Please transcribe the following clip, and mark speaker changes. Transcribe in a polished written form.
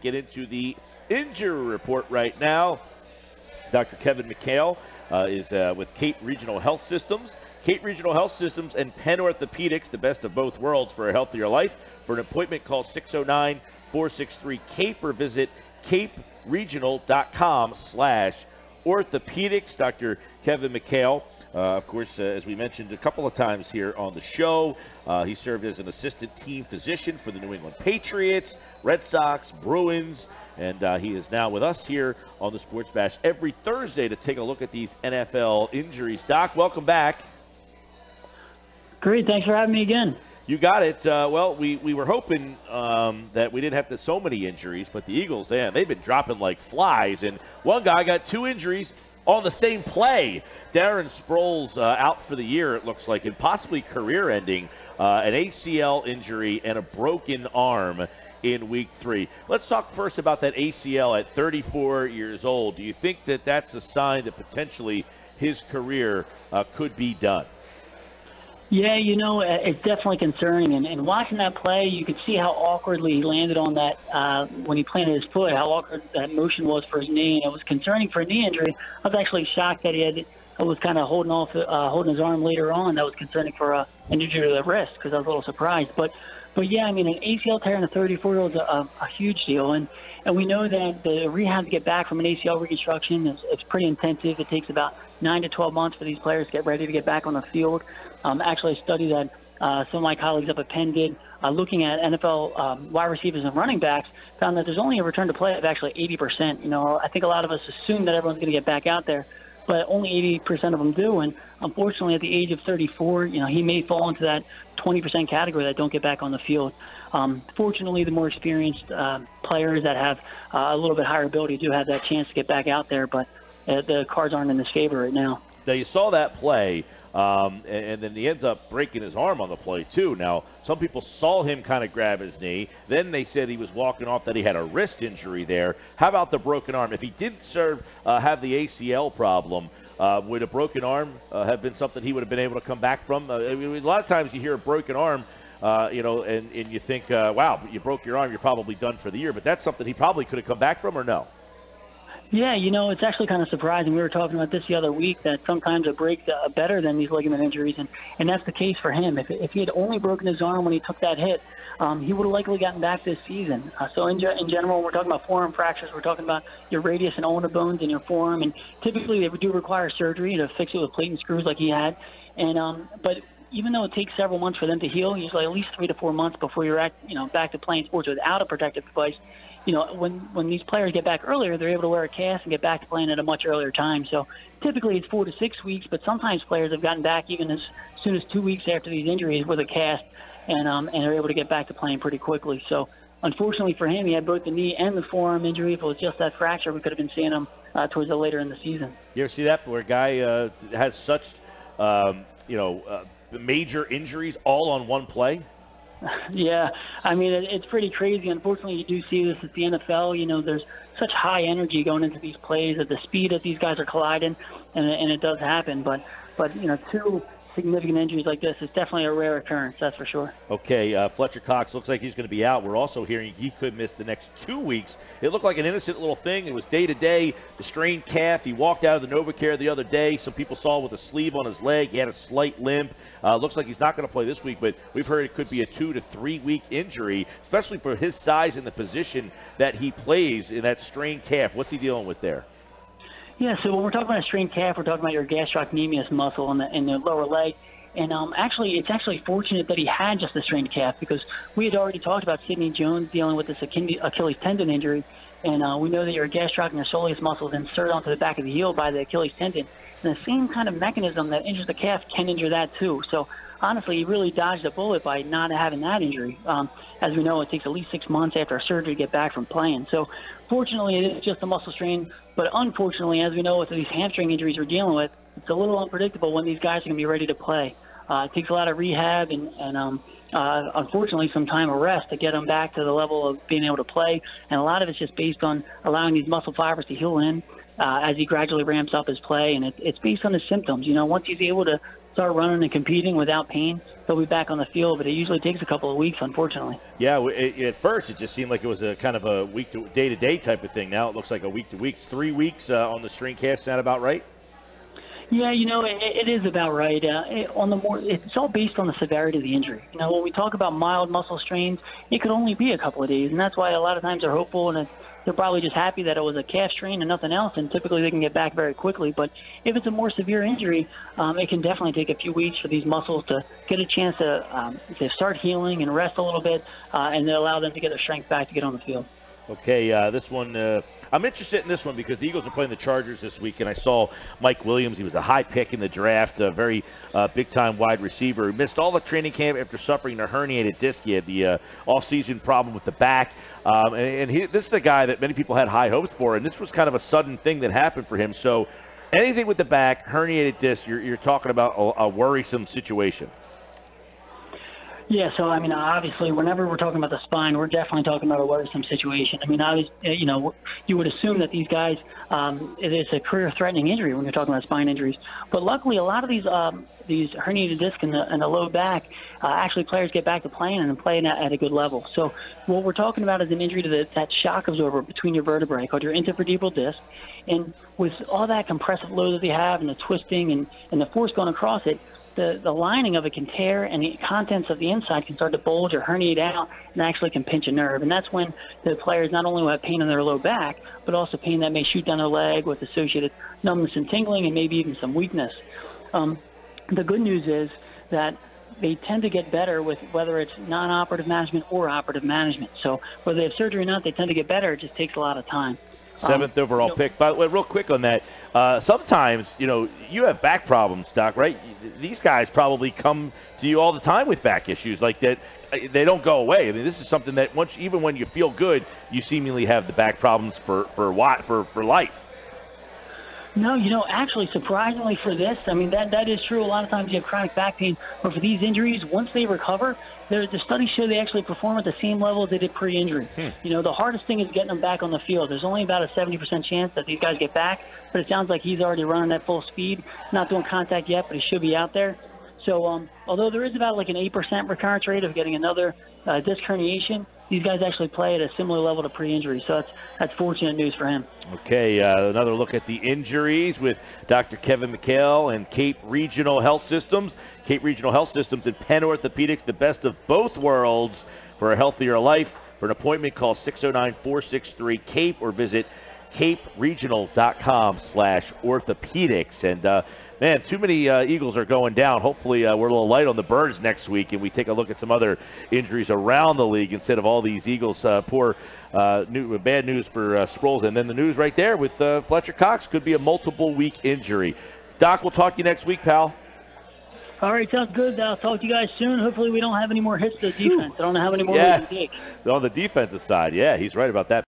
Speaker 1: get into the injury report right now. Dr. Kevin McHale is with Cape Regional Health Systems. Cape Regional Health Systems and Penn Orthopedics, the best of both worlds for a healthier life. For an appointment, call 609-463-CAPE or visit caperegional.com/orthopedics. Dr. Kevin McHale, of course, as we mentioned a couple of times here on the show, he served as an assistant team physician for the New England Patriots, Red Sox, Bruins, and he is now with us here on the Sports Bash every Thursday to take a look at these NFL injuries. Doc, welcome back.
Speaker 2: Great. Thanks for having me again.
Speaker 1: You got it. Well, we were hoping that we didn't have so many injuries, but the Eagles, they've been dropping like flies. And one guy got 2 injuries on the same play. Darren Sproles out for the year, it looks like, and possibly career-ending, an ACL injury and a broken arm in Week 3. Let's talk first about that ACL at 34 years old. Do you think that that's a sign that potentially his career could be done?
Speaker 2: Yeah, it's definitely concerning. And watching that play, you could see how awkwardly he landed on that when he planted his foot, how awkward that motion was for his knee. And it was concerning for a knee injury. I was actually shocked that he was kind of holding his arm later on. That was concerning for an injury to the wrist because I was a little surprised. But yeah, I mean, an ACL tear in a 34-year-old is a huge deal. And we know that the rehab to get back from an ACL reconstruction is pretty intensive. It takes about 9 to 12 months for these players to get ready to get back on the field. Actually, a study that some of my colleagues up at Penn did looking at NFL wide receivers and running backs found that there's only a return to play of actually 80%. I think a lot of us assume that everyone's going to get back out there, but only 80% of them do. And unfortunately, at the age of 34, he may fall into that 20% category that don't get back on the field. Fortunately, the more experienced players that have a little bit higher ability do have that chance to get back out there, but the cards aren't in his favor right now.
Speaker 1: Now, you saw that play. And then he ends up breaking his arm on the play, too. Now, some people saw him kind of grab his knee. Then they said he was walking off, that he had a wrist injury there. How about the broken arm? If he didn't have the ACL problem, would a broken arm have been something he would have been able to come back from? A lot of times you hear a broken arm, and you think, wow, you broke your arm, you're probably done for the year. But that's something he probably could have come back from, or no?
Speaker 2: Yeah, it's actually kind of surprising. We were talking about this the other week, that sometimes a break better than these ligament injuries, and that's the case for him. If he had only broken his arm when he took that hit, he would have likely gotten back this season. So in general, we're talking about forearm fractures. We're talking about your radius and ulnar bones in your forearm, and typically they do require surgery to fix it with plate and screws like he had. And but even though it takes several months for them to heal, usually at least 3 to 4 months before you're back to playing sports without a protective device. When these players get back earlier, they're able to wear a cast and get back to playing at a much earlier time. So typically it's 4 to 6 weeks, but sometimes players have gotten back even as soon as 2 weeks after these injuries with a cast, and they're able to get back to playing pretty quickly. So unfortunately for him, he had both the knee and the forearm injury. If it was just that fracture, we could have been seeing him towards the later in the season.
Speaker 1: You ever see that where a guy has such major injuries all on one play?
Speaker 2: Yeah, I mean, it's pretty crazy. Unfortunately, you do see this at the NFL. There's such high energy going into these plays at the speed that these guys are colliding, and it does happen. But 2 significant injuries like this is definitely a rare occurrence, that's for sure.
Speaker 1: Okay, Fletcher Cox looks like he's going to be out. We're also hearing he could miss the next 2 weeks. It looked like an innocent little thing. It was day-to-day, the strained calf. He walked out of the NovaCare the other day. Some people saw with a sleeve on his leg. He had a slight limp. Looks like he's not going to play this week, but we've heard it could be a 2 to 3 week injury, especially for his size and the position that he plays in that strained calf. What's he dealing with there?
Speaker 2: Yeah, so when we're talking about a strained calf, we're talking about your gastrocnemius muscle in the lower leg. And it's actually fortunate that he had just a strained calf, because we had already talked about Sidney Jones dealing with this Achilles tendon injury. And we know that your gastroc and your soleus muscles insert onto the back of the heel by the Achilles tendon. And the same kind of mechanism that injures the calf can injure that too. So honestly, he really dodged a bullet by not having that injury. As we know, it takes at least 6 months after surgery to get back from playing. So fortunately, it is just a muscle strain. But unfortunately, as we know with these hamstring injuries we're dealing with, it's a little unpredictable when these guys are going to be ready to play. It takes a lot of rehab and unfortunately some time of rest to get them back to the level of being able to play. And a lot of it's just based on allowing these muscle fibers to heal in as he gradually ramps up his play. And it's based on the symptoms. Once he's able to start running and competing without pain, he'll be back on the field. But it usually takes a couple of weeks, unfortunately.
Speaker 1: Yeah, at first it just seemed like it was a kind of a day-to-day type of thing. Now it looks like a week-to-week. 3 weeks on the string cast. Is that about right?
Speaker 2: Yeah, it is about right. It's all based on the severity of the injury. When we talk about mild muscle strains, it could only be a couple of days, and that's why a lot of times they're hopeful and they're probably just happy that it was a calf strain and nothing else, and typically they can get back very quickly. But if it's a more severe injury, it can definitely take a few weeks for these muscles to get a chance to start healing and rest a little bit, and then allow them to get their strength back to get on the field.
Speaker 1: Okay, this one, I'm interested in this one because the Eagles are playing the Chargers this week, and I saw Mike Williams. He was a high pick in the draft, a very big-time wide receiver. He missed all the training camp after suffering a herniated disc. He had the off-season problem with the back. This is a guy that many people had high hopes for, and this was kind of a sudden thing that happened for him. So anything with the back, herniated disc, you're talking about a worrisome situation.
Speaker 2: Yeah, so, obviously, whenever we're talking about the spine, we're definitely talking about a worrisome situation. You would assume that these guys, it's a career-threatening injury when you're talking about spine injuries. But luckily, a lot of these herniated discs in the low back, actually players get back to playing and playing at a good level. So what we're talking about is an injury to that shock absorber between your vertebrae called your intervertebral disc. And with all that compressive load that they have and the twisting and the force going across it, the lining of it can tear, and the contents of the inside can start to bulge or herniate out and actually can pinch a nerve. And that's when the players not only will have pain in their low back, but also pain that may shoot down their leg with associated numbness and tingling and maybe even some weakness. The good news is that they tend to get better with whether it's non-operative management or operative management. So whether they have surgery or not, they tend to get better. It just takes a lot of time.
Speaker 1: 7th overall pick. By the way, real quick on that, sometimes, you have back problems, Doc, right? These guys probably come to you all the time with back issues like that. They don't go away. This is something that even when you feel good, you seemingly have the back problems for life.
Speaker 2: No, actually, surprisingly for this, that is true. A lot of times you have chronic back pain, but for these injuries, once they recover, the studies show they actually perform at the same level as they did pre-injury. The hardest thing is getting them back on the field. There's only about a 70% chance that these guys get back, but it sounds like he's already running at full speed, not doing contact yet, but he should be out there. So although there is about like an 8% recurrence rate of getting another disc herniation, these guys actually play at a similar level to pre-injury. So that's fortunate news for him.
Speaker 1: Okay, another look at the injuries with Dr. Kevin McHale and Cape Regional Health Systems. Cape Regional Health Systems and Penn Orthopedics, the best of both worlds for a healthier life. For an appointment, call 609-463-CAPE or visit caperegional.com/orthopedics. And man, too many Eagles are going down. Hopefully we're a little light on the Birds next week, and we take a look at some other injuries around the league instead of all these Eagles. Bad news for Sproles. And then the news right there with Fletcher Cox could be a multiple-week injury. Doc, we'll talk to you next week, pal.
Speaker 2: All right, sounds good. I'll talk to you guys soon. Hopefully we don't have any more hits to the defense. I don't know how many more we can take.
Speaker 1: On the defensive side, yeah, he's right about that.